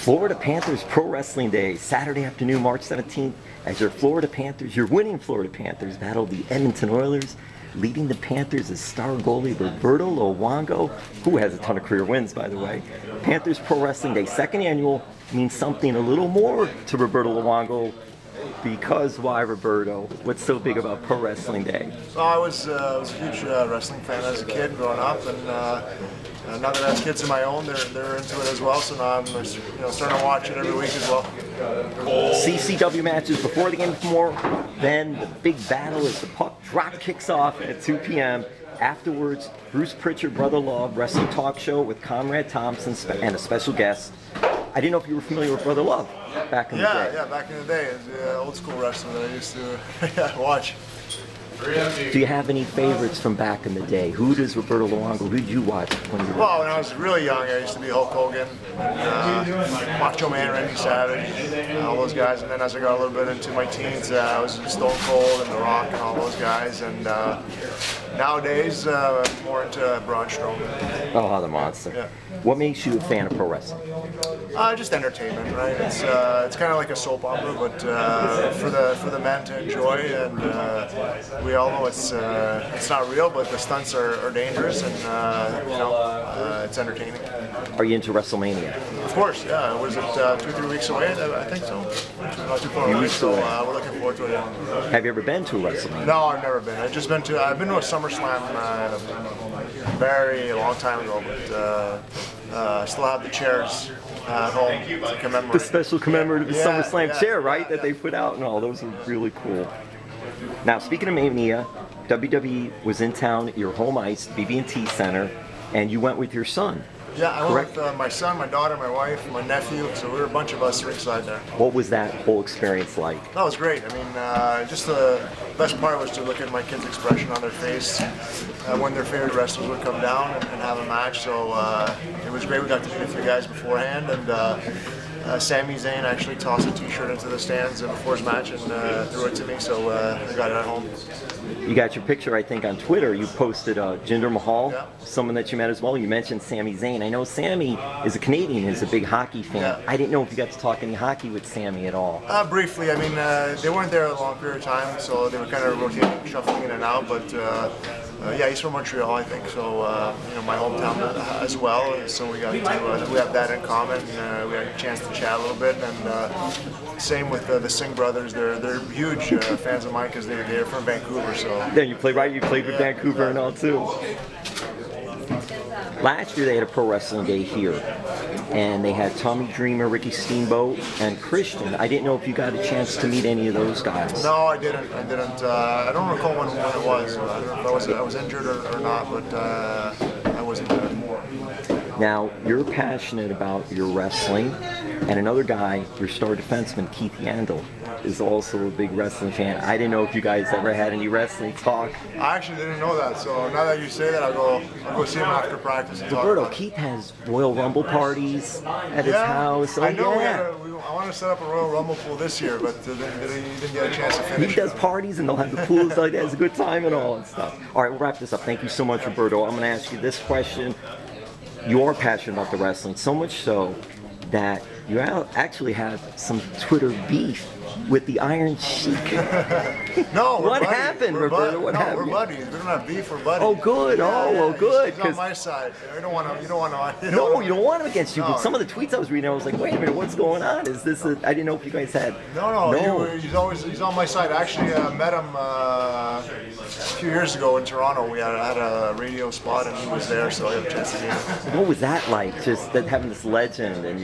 Florida Panthers Pro Wrestling Day, Saturday afternoon, March 17th, as your winning Florida Panthers battle the Edmonton Oilers. Leading the Panthers is star goalie Roberto Luongo, who has a ton of career wins, by the way. Panthers Pro Wrestling Day, second annual, means something a little more to Roberto Luongo. Because why, Roberto? What's so big about Pro Wrestling Day? Well, I was a huge wrestling fan as a kid growing up, and now that I have kids of my own, they're into it as well. So now I'm starting to watch it every week as well. CCW matches before the game tomorrow. Then the big battle as the puck drop kicks off at 2 p.m. Afterwards, Bruce Prichard, Brother Love, wrestling talk show with Conrad Thompson and a special guest. I didn't know if you were familiar with Brother Love back in the day. Yeah, back in the day. It was old school wrestling that I used to watch. Do you have any favorites from back in the day? Who does Roberto Luongo, who did you watch when you were? Well, when I was really young, I used to be Hulk Hogan, Macho Man, Randy Savage, all those guys. And then as I got a little bit into my teens, I was Stone Cold and The Rock and all those guys. And nowadays, more into Braun Strowman. Oh, the monster. Yeah. What makes you a fan of pro wrestling? Just entertainment, right? It's kind of like a soap opera, but for the men to enjoy. And we all know it's not real, but the stunts are dangerous, and it's entertaining. Are you into WrestleMania? Of course, yeah. Was it 2 or 3 weeks away? I think so. Not too far away, so we're looking forward to it. Yeah. Have you ever been to a WrestleMania? No, I've never been. I've been to a SummerSlam very long time ago, but I still have the chairs at home to commemorate. The special commemorative SummerSlam chair, right? Yeah. That they put out and all. Those are really cool. Now, speaking of Mania, WWE was in town at your home ice, BB&T Center, and you went with your son. Yeah, I went with my son, my daughter, my wife, my nephew, so we were a bunch of us ringside there. What was that whole experience like? That was great. I mean, just the best part was to look at my kids' expression on their face when their favorite wrestlers would come down and have a match, so it was great. We got to meet a few guys beforehand, and Sammy Zayn actually tossed a t-shirt into the stands before his match and threw it to me, so I got it at home. You got your picture, I think, on Twitter. You posted Jinder Mahal, yeah. Someone that you met as well. You mentioned Sammy Zayn. I know Sammy is a Canadian, is a big hockey fan. Yeah. I didn't know if you got to talk any hockey with Sammy at all. Briefly. I mean, they weren't there a long period of time, so they were kind of rotating, shuffling in and out, but yeah, he's from Montreal, I think, so my hometown as well, so we have that in common. We had a chance to chat a little bit, and same with the Singh brothers. They're huge fans of mine because they're from Vancouver. So then you played with Vancouver and all too. Last year they had a pro wrestling day here, and they had Tommy Dreamer, Ricky Steamboat, and Christian. I didn't know if you got a chance to meet any of those guys. No, I didn't. I don't recall when it was. I don't know if I was injured or not, but I wasn't there. Now, you're passionate about your wrestling, and another guy, your star defenseman, Keith Yandle, is also a big wrestling fan. I didn't know if you guys ever had any wrestling talk. I actually didn't know that, so now that you say that, I'll go see him after practice. Roberto, Keith has Royal Rumble parties at his house. I know. I want to set up a Royal Rumble pool this year, but he didn't get a chance to finish. He does parties, and they'll have the pools like that. It's a good time and all and stuff. All right, we'll wrap this up. Thank you so much, Roberto. I'm going to ask you this question. You are passionate about the wrestling, so much so that you actually have some Twitter beef with the Iron Sheik. No, what happened, Roberto? What happened? We're buddies. We don't have beef. We're buddies. Oh, good. Good. He's on my side. You don't want to. No, you don't want him against you. No. But some of the tweets I was reading, I was like, wait a minute, what's going on? Is this? I didn't know if you guys had. No. He's on my side. I actually met him a few years ago in Toronto. We had a radio spot, and he was there, so I had a chance to meet him. What was that like? Just that having this legend, and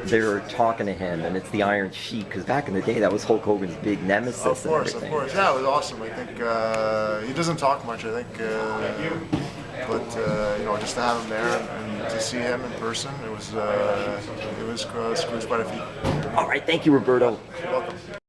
they're talking to him, and it's the Iron Sheik, because back in the day that was Hulk Hogan's big nemesis. Of course. Yeah, it was awesome. I think he doesn't talk much. I think, but just to have him there and to see him in person, it was quite a feat. All right, thank you, Roberto. You're welcome.